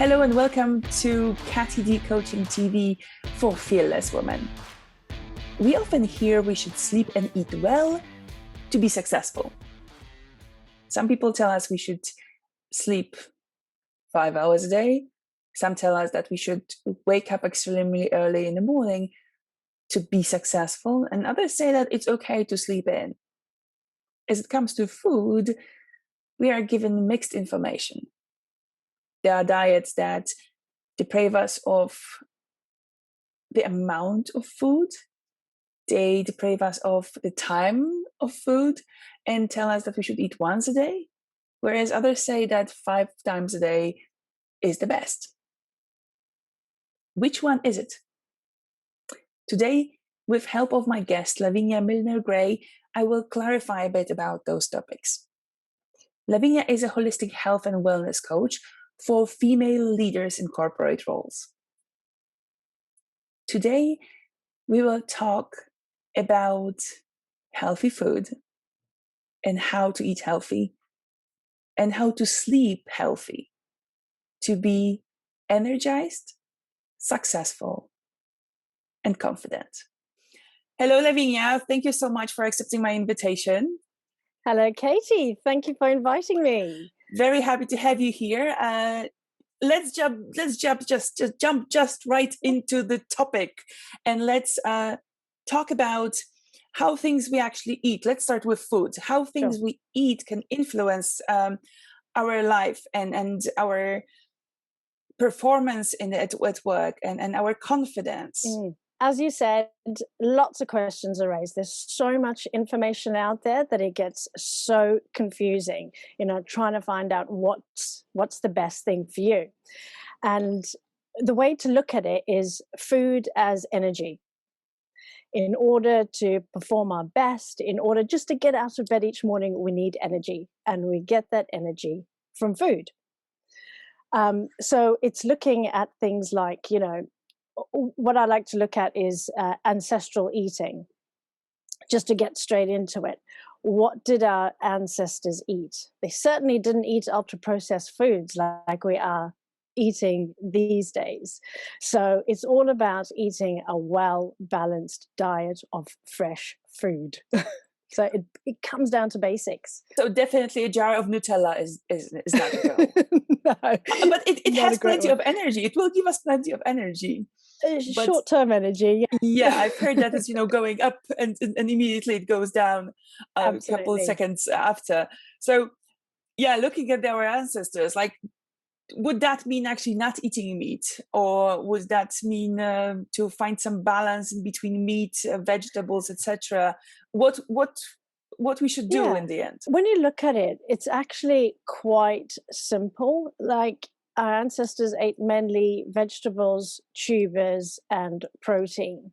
Hello and welcome to KTD Coaching TV for Fearless Women. We often hear we should sleep and eat well to be successful. Some people tell us we should sleep 5 hours a day. Some tell us that we should wake up extremely early in the morning to be successful. And others say that it's okay to sleep in. As it comes to food, we are given mixed information. There are diets that deprive us of the amount of food. They deprive us of the time of food and tell us that we should eat once a day, whereas others say that 5 times a day is the best. Which one is it? Today, with help of my guest, Lavinia Milner-Gray, I will clarify a bit about those topics. Lavinia is a holistic health and wellness coach for female leaders in corporate roles. Today, we will talk about healthy food and how to eat healthy and how to sleep healthy to be energized, successful, and confident. Hello, Lavinia. Thank you so much for accepting my invitation. Hello, Katie. Thank you for inviting me. Very happy to have you here. Let's jump just right into the topic, and let's talk about how things we actually eat. Let's start with food. How things we eat can influence our life and our performance at work and our confidence. As you said, lots of questions are raised. There's so much information out there that it gets so confusing, trying to find out what's the best thing for you. And the way to look at it is food as energy. In order to perform our best, in order just to get out of bed each morning, we need energy, and we get that energy from food. So it's looking at things like, what I like to look at is ancestral eating, just to get straight into it. What did our ancestors eat? They certainly didn't eat ultra-processed foods like we are eating these days. So it's all about eating a well-balanced diet of fresh food. So it comes down to basics. So definitely a jar of Nutella is not a go. No, but it has plenty of energy. It will give us plenty of energy. Short-term energy. Yeah, I've heard that it's going up and immediately it goes down a couple of seconds after. So yeah, looking at our ancestors, like, would that mean actually not eating meat, or would that mean to find some balance in between meat, vegetables, etc.? What we should do in the end? When you look at it, it's actually quite simple. Like, our ancestors ate mainly vegetables, tubers, and protein.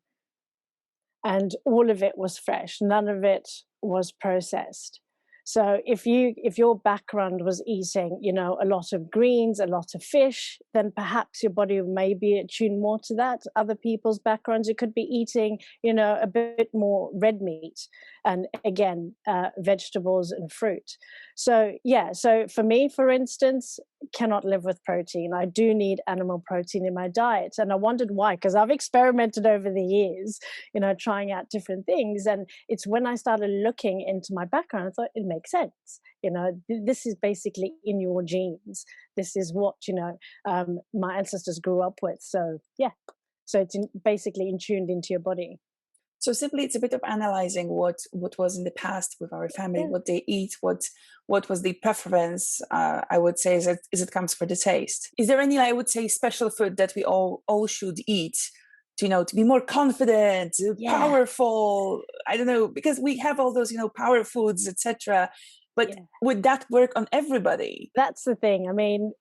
And all of it was fresh. None of it was processed. So if your background was eating, a lot of greens, a lot of fish, then perhaps your body may be attuned more to that. Other people's backgrounds, you could be eating, a bit more red meat, and again, vegetables and fruit. So so for me, for instance, cannot live with protein. I do need animal protein in my diet. And I wondered why, because I've experimented over the years, trying out different things. And it's when I started looking into my background, I thought it makes sense. This is basically in your genes. This is what, my ancestors grew up with. So so it's basically tuned into your body. So simply, it's a bit of analyzing what was in the past with our family, what they eat, what was the preference. I would say as it comes for the taste. Is there any, I would say, special food that we all should eat to be more confident, powerful? I don't know, because we have all those power foods, etc. But would that work on everybody? That's the thing. I mean,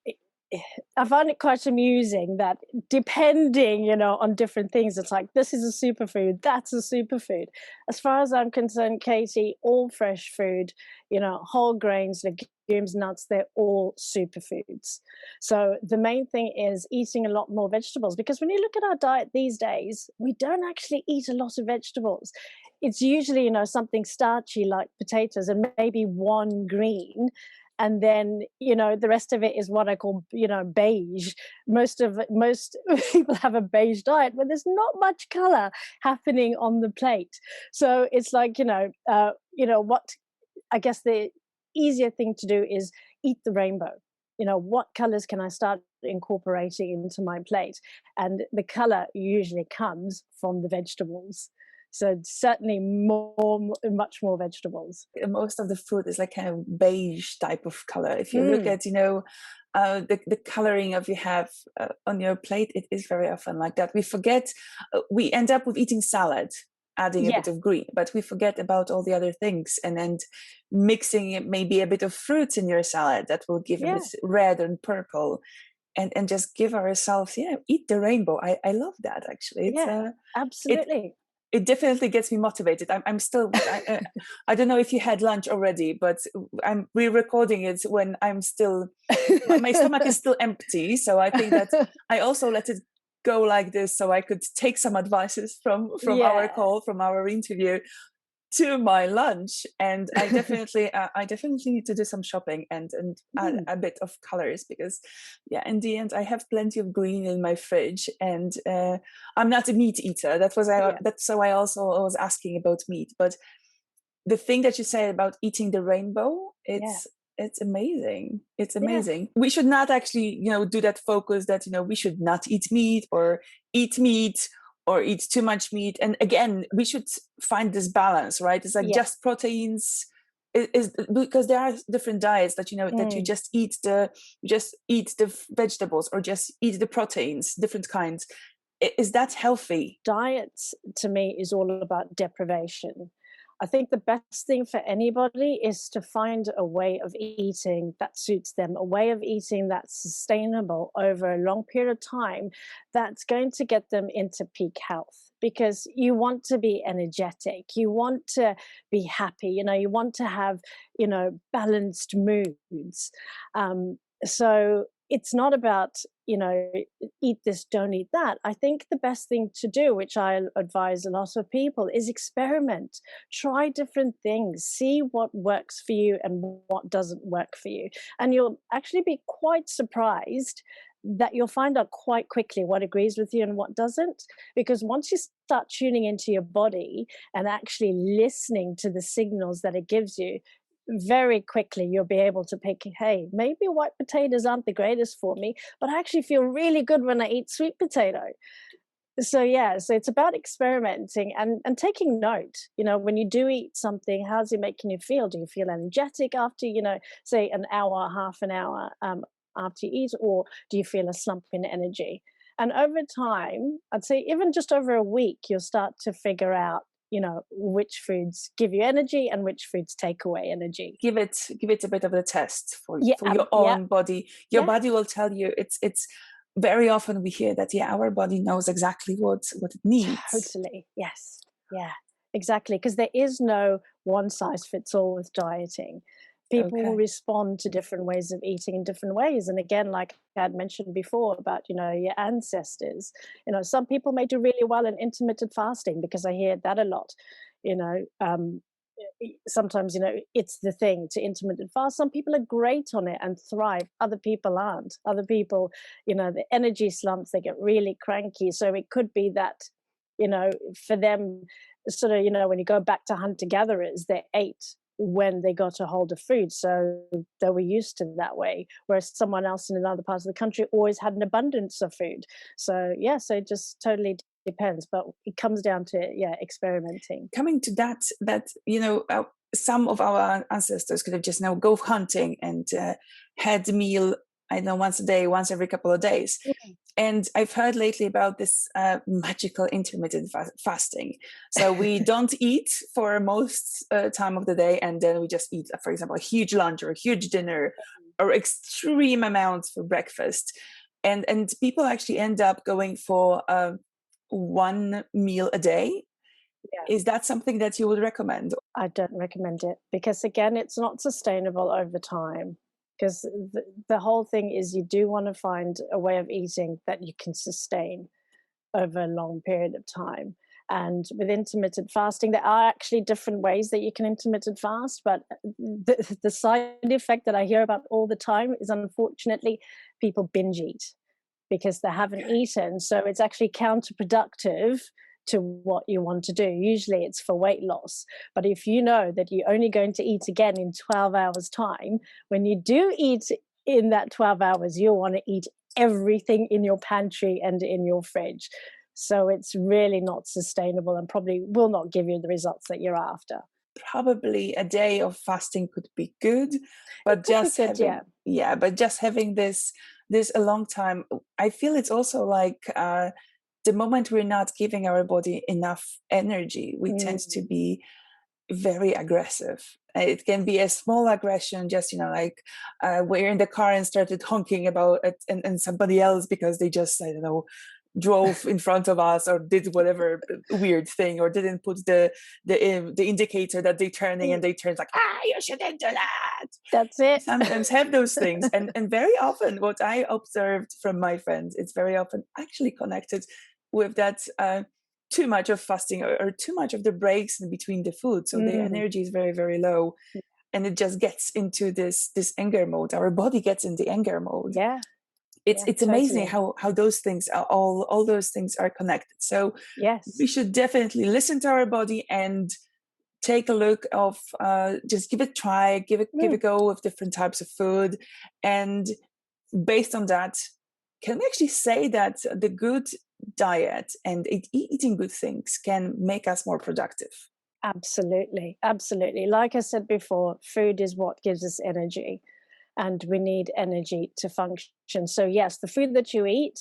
I find it quite amusing that depending, on different things, it's like, this is a superfood, that's a superfood. As far as I'm concerned, Katie, all fresh food, whole grains, legumes, nuts, they're all superfoods. So the main thing is eating a lot more vegetables, because when you look at our diet these days, we don't actually eat a lot of vegetables. it's usually, something starchy like potatoes and maybe one green. And then, the rest of it is what I call, beige. Most people have a beige diet, but there's not much color happening on the plate. So it's like, what I guess the easier thing to do is eat the rainbow. What colors can I start incorporating into my plate? And the color usually comes from the vegetables. So certainly much more vegetables. Most of the food is like kind of beige type of color. If you look Mm, at, the coloring of you have on your plate, it is very often like that. We forget, we end up with eating salad, adding a yeah, bit of green, but we forget about all the other things, and then mixing maybe a bit of fruits in your salad that will give a bit yeah, red and purple, and just give ourselves, eat the rainbow. I love that actually. yeah, It absolutely. it definitely gets me motivated. I'm still, I don't know if you had lunch already, but I'm re-recording it when I'm still, my stomach is still empty. So I think that I also let it go like this so I could take some advices from our Yeah. call, from our interview, to my lunch. And I definitely need to do some shopping and add Mm, a bit of colors, because in the end I have plenty of green in my fridge, and I'm not a meat eater. yeah, That's so I also was asking about meat. But the thing that you say about eating the rainbow, yeah, it's amazing. It's yeah, amazing. We should not actually, do that focus that, we should not eat meat, or eat meat, or eat too much meat. And again, we should find this balance, right? It's like yeah. just proteins is because there are different diets that, that Mm. you just eat the vegetables, or just eat the proteins, different kinds. Is that healthy? Diets to me is all about deprivation. I think the best thing for anybody is to find a way of eating that suits them, a way of eating that's sustainable over a long period of time, that's going to get them into peak health. Because you want to be energetic, you want to be happy, you want to have, balanced moods. So it's not about, eat this, don't eat that. I think the best thing to do, which I advise a lot of people, is experiment. Try different things, see what works for you and what doesn't work for you. And you'll actually be quite surprised that you'll find out quite quickly what agrees with you and what doesn't. Because once you start tuning into your body and actually listening to the signals that it gives you, very quickly you'll be able to pick, hey, maybe white potatoes aren't the greatest for me, but I actually feel really good when I eat sweet potato. So yeah, so it's about experimenting and taking note. When you do eat something, how's it making you feel? Do you feel energetic after, say an hour, half an hour after you eat, or do you feel a slump in energy? And over time, I'd say even just over a week, you'll start to figure out, which foods give you energy and which foods take away energy. Give it a bit of a test Yeah, for your yeah, own body. Your yeah. body will tell you. It's very often we hear that, our body knows exactly what it needs. Totally. Yes. Yeah, exactly. Because there is no one size fits all with dieting. People will Okay. respond to different ways of eating in different ways. And again, like I had mentioned before about, your ancestors, some people may do really well in intermittent fasting, because I hear that a lot. You know, um, Sometimes, it's the thing to intermittent fast. Some people are great on it and thrive. Other people aren't. Other people, the energy slumps, they get really cranky. So it could be that, for them, sort of, when you go back to hunter gatherers, they ate when they got a hold of food, so they were used to that way, whereas someone else in another part of the country always had an abundance of food. So yeah, so it just totally depends, but it comes down to, yeah, experimenting. Coming to that some of our ancestors could have just now go hunting and had a meal, I don't know, once a day, once every couple of days. Mm. And I've heard lately about this magical intermittent fasting. So we don't eat for most time of the day, and then we just eat, for example, a huge lunch or a huge dinner, or extreme amounts for breakfast. And people actually end up going for one meal a day. Yeah. Is that something that you would recommend? I don't recommend it, because again, it's not sustainable over time. Because the whole thing is, you do want to find a way of eating that you can sustain over a long period of time. And with intermittent fasting, there are actually different ways that you can intermittent fast, but the side effect that I hear about all the time is, unfortunately, people binge eat because they haven't eaten. So it's actually counterproductive to what you want to do. Usually it's for weight loss. But if you know that you're only going to eat again in 12 hours time, when you do eat in that 12 hours, you'll want to eat everything in your pantry and in your fridge. So it's really not sustainable and probably will not give you the results that you're after. Probably a day of fasting could be good, It but could be just good, having, yeah. yeah, but just having this a long time, I feel it's also like the moment we're not giving our body enough energy, we tend to Mm. be very aggressive. It can be a small aggression, just like we're in the car and started honking about it, and somebody else because they just, I don't know, drove in front of us or did whatever weird thing, or didn't put the indicator that they're turning, and they turned like, you shouldn't do that. That's it. Sometimes have those things, and very often what I observed from my friends, it's very often actually connected with that too much of fasting, or too much of the breaks in between the food, so their Mm. energy is very, very low, and it just gets into this anger mode. Our body gets in the anger mode. Yeah, yeah, It's amazing totally. how those things are, all those things are connected. So we Yes. should definitely listen to our body and take a look of just give it a try, give a Mm. go with different types of food, and based on that, can we actually say that the good diet and eating good things can make us more productive? Absolutely. Absolutely. Like I said before, food is what gives us energy, and we need energy to function. So, yes, the food that you eat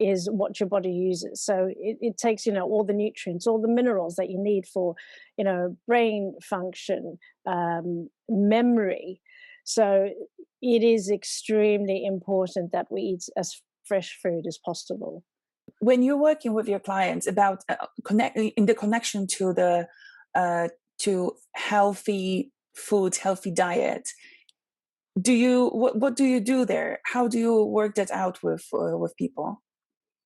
is what your body uses. So it takes, all the nutrients, all the minerals that you need for, brain function, memory. So it is extremely important that we eat as fresh food as possible. When you're working with your clients about connecting in the connection to the to healthy food, healthy diet, what do you do there? How do you work that out with people?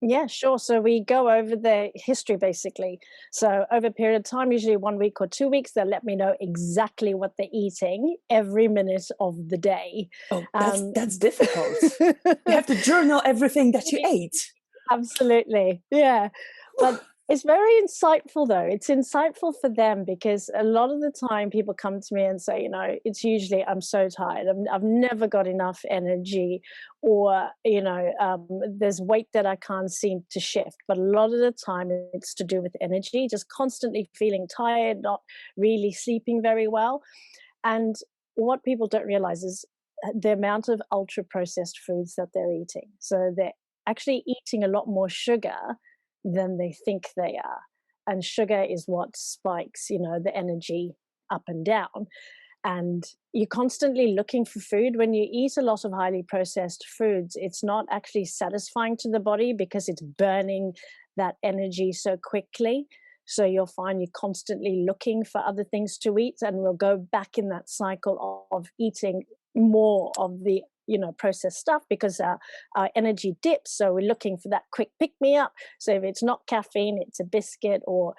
Yeah, sure. So we go over the history basically. So over a period of time, usually 1 week or 2 weeks, they'll let me know exactly what they're eating every minute of the day. Oh, Um, that's difficult. You have to journal everything that you ate. Absolutely. Yeah. But it's very insightful, though. It's insightful for them because a lot of the time people come to me and say, it's usually, I'm so tired. I've never got enough energy, or, there's weight that I can't seem to shift. But a lot of the time it's to do with energy, just constantly feeling tired, not really sleeping very well. And what people don't realize is the amount of ultra processed foods that they're eating. So they're actually eating a lot more sugar than they think they are. And sugar is what spikes, the energy up and down. And you're constantly looking for food. When you eat a lot of highly processed foods, it's not actually satisfying to the body because it's burning that energy so quickly. So you'll find you're constantly looking for other things to eat, and we'll go back in that cycle of eating more of the processed stuff because our energy dips. So we're looking for that quick pick me up. So if it's not caffeine, it's a biscuit, or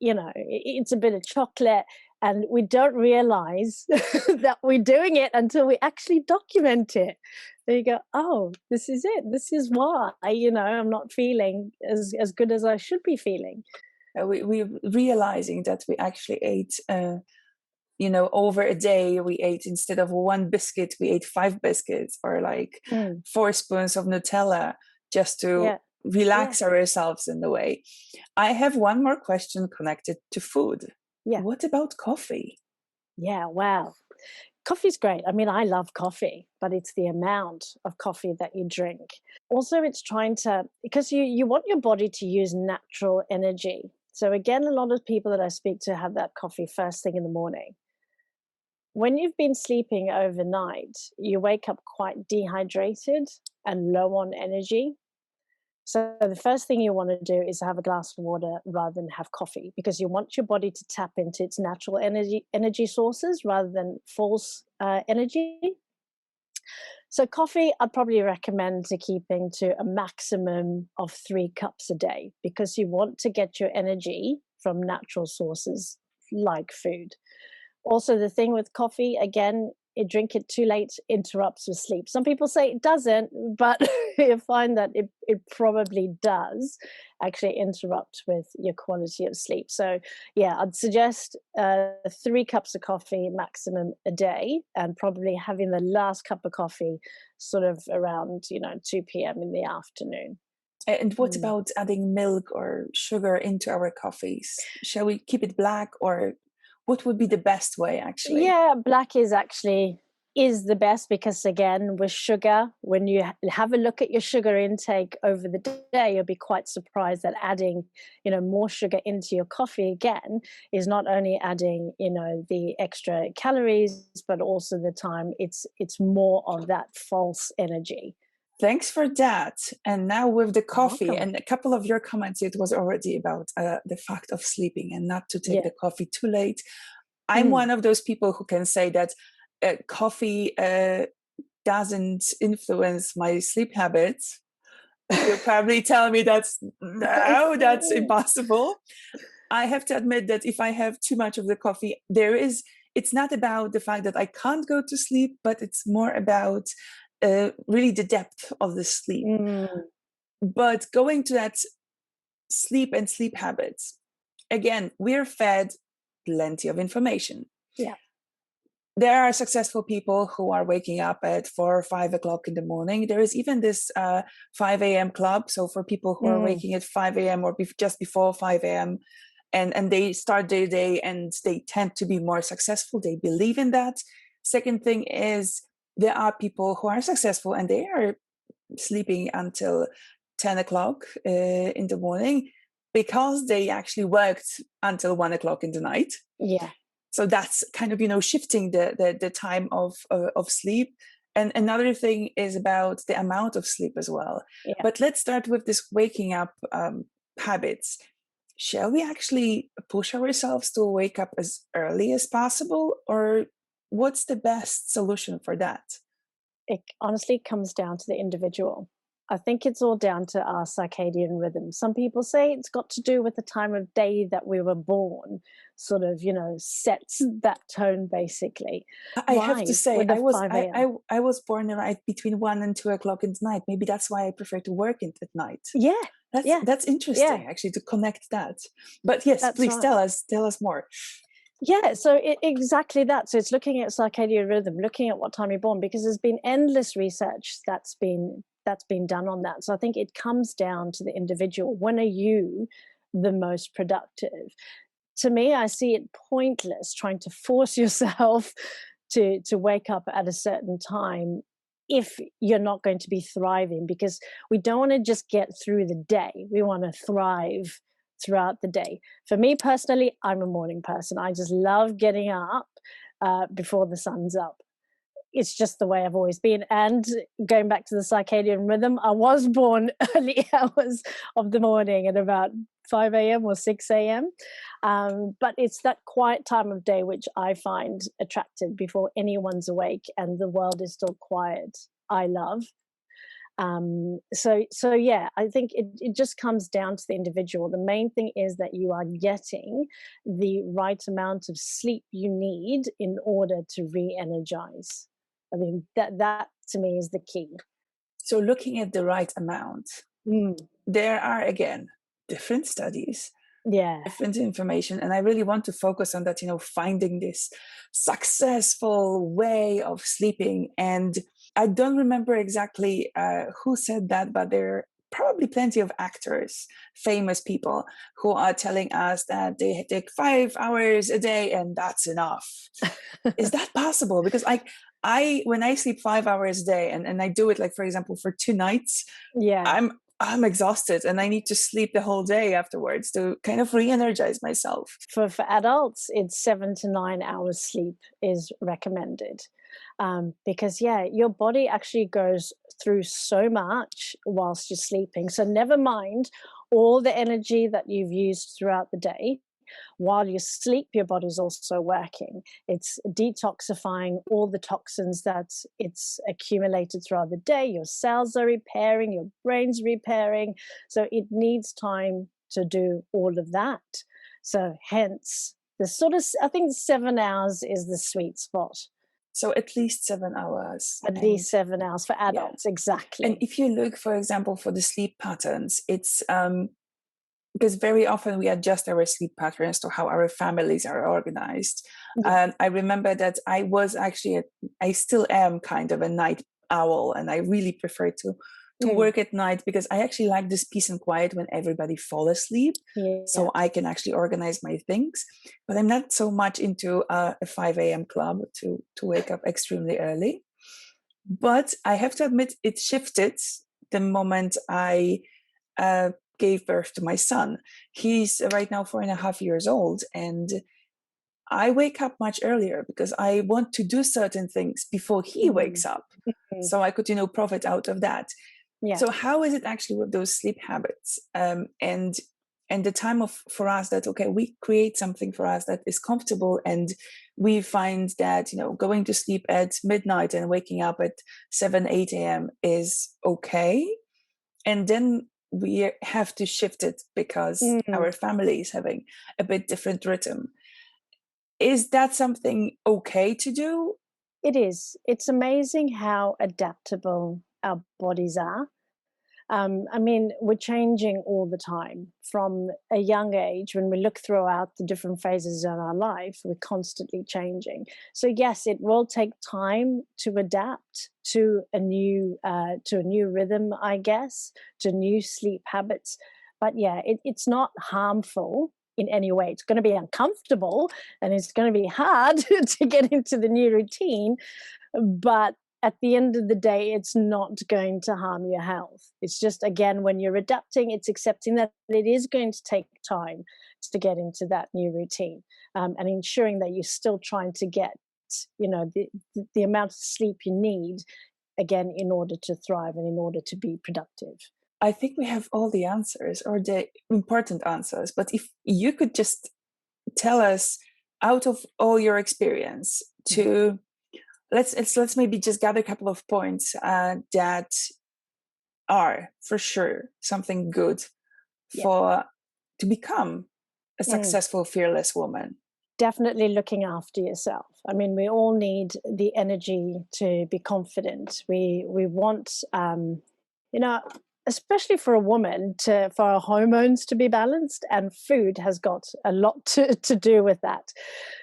it's a bit of chocolate, and we don't realize that we're doing it until we actually document it. Then you go, oh, this is it. This is why, I'm not feeling as good as I should be feeling. We're realizing that we actually ate, over a day, we ate, instead of one biscuit, we ate 5 biscuits, or like Mm, 4 spoons of Nutella, just to yeah. Yeah. relax ourselves in the way. I have one more question connected to food. Yeah. What about coffee? Yeah. Wow. Coffee's great. I mean, I love coffee, but it's the amount of coffee that you drink. Also, it's trying to, because you want your body to use natural energy. So again, a lot of people that I speak to have that coffee first thing in the morning. When you've been sleeping overnight, you wake up quite dehydrated and low on energy. So the first thing you want to do is have a glass of water rather than have coffee, because you want your body to tap into its natural energy sources rather than false energy. So coffee, I'd probably recommend to keeping to a maximum of 3 cups a day, because you want to get your energy from natural sources like food. Also, the thing with coffee, again, drink it too late interrupts with sleep. Some people say it doesn't, but you find that it probably does actually interrupt with your quality of sleep. So, yeah, I'd suggest 3 cups of coffee maximum a day, and probably having the last cup of coffee sort of around, 2 p.m. in the afternoon. And what Mm. about adding milk or sugar into our coffees? Shall we keep it black, or what would be the best way actually? Yeah, black is the best, because again, with sugar, when you have a look at your sugar intake over the day, you'll be quite surprised that adding, more sugar into your coffee again is not only adding, the extra calories, but also the time it's more of that false energy. Thanks for that. And now with the You're coffee, welcome. and a couple of your comments, it was already about the fact of sleeping and not to take Yeah. the coffee too late. I'm Mm. one of those people who can say that coffee doesn't influence my sleep habits. You'll probably tell me that's no, that's impossible. I have to admit that if I have too much of the coffee, it's not about the fact that I can't go to sleep, but it's more about really the depth of the sleep. Mm. But going to that sleep and sleep habits, again, we're fed plenty of information. Yeah. There are successful people who are waking up at 4 or 5 o'clock in the morning. There is even this 5 a.m. club. So for people who are Mm. waking at 5 a.m. or just before 5 a.m., and they start their day and they tend to be more successful. They believe in that. Second thing is there are people who are successful and they are sleeping until 10 o'clock in the morning because they actually worked until 1 o'clock in the night. Yeah. So that's kind of shifting the time of sleep. And another thing is about the amount of sleep as well. Yeah. But let's start with this waking up habits. Shall we actually push ourselves to wake up as early as possible, or what's the best solution for that? It honestly comes down to the individual. I think it's all down to our circadian rhythm. Some people say it's got to do with the time of day that we were born, sort of, sets that tone basically. I have to Why? say, With the 5 a.m. I was born right between 1 and 2 o'clock in the night. Maybe that's why I prefer to work at night. Yeah, yeah, That's yeah, interesting actually to connect that. But yes, that's please right. tell us more. Yeah, so exactly that. So it's looking at circadian rhythm, looking at what time you're born, because there's been endless research that's been done on that. So I think it comes down to the individual. When are you the most productive? To me, I see it pointless trying to force yourself to wake up at a certain time if you're not going to be thriving, because we don't want to just get through the day. We want to thrive throughout the day. For me personally, I'm a morning person. I just love getting up before the sun's up. It's just the way I've always been. And going back to the circadian rhythm, I was born early hours of the morning at about 5 a.m. or 6 a.m. But it's that quiet time of day which I find attractive before anyone's awake and the world is still quiet. I love. So yeah, I think it just comes down to the individual. The main thing is that you are getting the right amount of sleep you need in order to re-energize. I mean, that to me is the key. So looking at the right amount, Mm, there are again different studies, yeah. different information, and I really want to focus on that, finding this successful way of sleeping. And I don't remember exactly who said that, but there are probably plenty of actors, famous people, who are telling us that they take 5 hours a day and that's enough. Is that possible? Because I when I sleep 5 hours a day and I do it, like, for example, for 2 nights, Yeah. I'm exhausted and I need to sleep the whole day afterwards to kind of re-energize myself. For adults, it's 7 to 9 hours sleep is recommended. Because yeah, your body actually goes through so much whilst you're sleeping. So never mind all the energy that you've used throughout the day. While you sleep, your body's also working. It's detoxifying all the toxins that it's accumulated throughout the day. Your cells are repairing, your brain's repairing. So it needs time to do all of that. So hence the sort of, I think 7 hours is the sweet spot. So at least 7 hours. At least 7 hours for yeah. adults, exactly. And if you look, for example, for the sleep patterns, it's because very often we adjust our sleep patterns to how our families are organized. Yeah. I remember that I was actually, I still am kind of a night owl, and I really prefer to work at night because I actually like this peace and quiet when everybody fall asleep. Yeah. So I can actually organize my things. But I'm not so much into a 5 a.m. club to wake up extremely early. But I have to admit, it shifted the moment I gave birth to my son. He's right now 4.5 years old, and I wake up much earlier because I want to do certain things before he wakes up. So I could, profit out of that. Yeah. So how is it actually with those sleep habits? And the time for us that, okay, we create something for us that is comfortable, and we find that, going to sleep at midnight and waking up at 7, 8 a.m. is okay. And then we have to shift it because our family is having a bit different rhythm. Is that something okay to do? It is. It's amazing how adaptable our bodies are. I mean, we're changing all the time from a young age. When we look throughout the different phases of our life, we're constantly changing. So yes, it will take time to adapt to a new rhythm, I guess, to new sleep habits. But yeah, it's not harmful in any way. It's going to be uncomfortable and it's going to be hard to get into the new routine, but at the end of the day, it's not going to harm your health. It's just, again, when you're adapting, it's accepting that it is going to take time to get into that new routine, and ensuring that you're still trying to get, the amount of sleep you need, again, in order to thrive and in order to be productive. I think we have all the answers, or the important answers, but if you could just tell us, out of all your experience, to let's maybe just gather a couple of points that are for sure something good to become a successful, fearless woman. Definitely looking after yourself. I mean, we all need the energy to be confident. We want, especially for a woman, for our hormones to be balanced, and food has got a lot to do with that.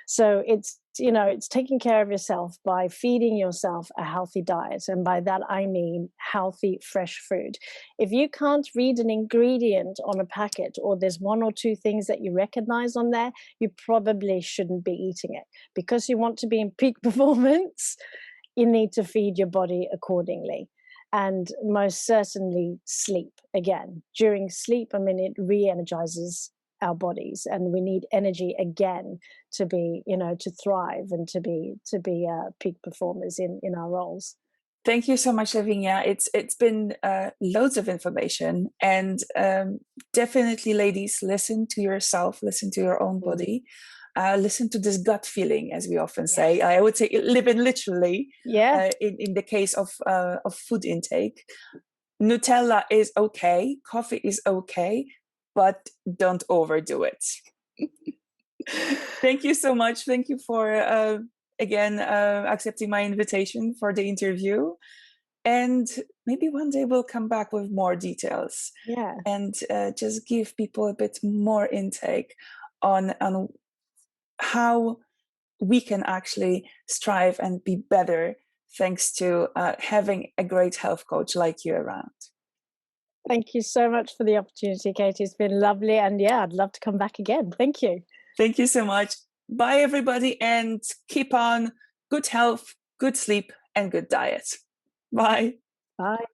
So it's taking care of yourself by feeding yourself a healthy diet, and by that I mean healthy, fresh food. If you can't read an ingredient on a packet, or there's one or two things that you recognize on there, you probably shouldn't be eating it. Because you want to be in peak performance, you need to feed your body accordingly. And most certainly sleep. Again, during sleep, I mean, it re-energizes our bodies, and we need energy again to be, to thrive and to be peak performers in our roles. Thank you so much, Lavinia. It's been loads of information, and definitely, ladies, listen to yourself, listen to your own body. Listen to this gut feeling, as we often say. I would say live in literally. In the case of food intake, Nutella is okay, coffee is okay, but don't overdo it. Thank you so much. Thank you for again accepting my invitation for the interview. And maybe one day we'll come back with more details. And just give people a bit more intake on how we can actually strive and be better thanks to having a great health coach like you around. Thank you so much for the opportunity, Katie. It's been lovely. And I'd love to come back again. Thank you. Thank you so much. Bye, everybody. And keep on good health, good sleep, and good diet. Bye. Bye.